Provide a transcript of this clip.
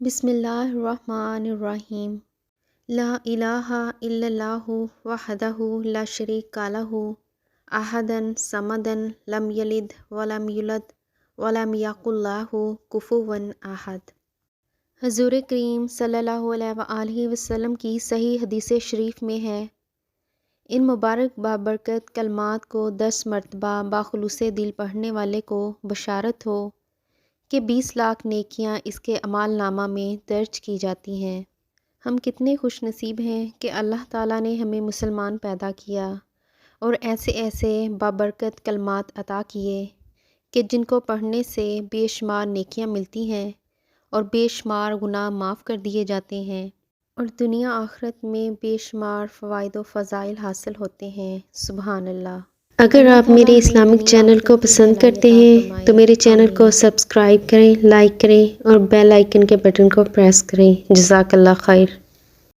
بسم اللہ الرحمن الرحیم۔ لا الہ الا اللہ وحدہ لا شریک لہ احد صمد لم یلد ولم یولد ولم یکن لہ کفوا احد۔ حضور کریم صلی اللہ علیہ وآلہ وسلم کی صحیح حدیث شریف میں ہے، ان مبارک بابرکت کلمات کو 10 مرتبہ باخلوص دل پڑھنے والے کو بشارت ہو کہ 20 لاکھ نیکیاں اس کے اعمال نامہ میں درج کی جاتی ہیں۔ ہم کتنے خوش نصیب ہیں کہ اللہ تعالیٰ نے ہمیں مسلمان پیدا کیا اور ایسے ایسے بابرکت کلمات عطا کیے کہ جن کو پڑھنے سے بے شمار نیکیاں ملتی ہیں اور بے شمار گناہ معاف کر دیے جاتے ہیں، اور دنیا آخرت میں بے شمار فوائد و فضائل حاصل ہوتے ہیں۔ سبحان اللہ۔ اگر آپ میرے اسلامک چینل کو پسند کرتے ہیں تو میرے چینل کو سبسکرائب کریں، لائک کریں اور بیل آئیکن کے بٹن کو پریس کریں۔ جزاک اللہ خیر۔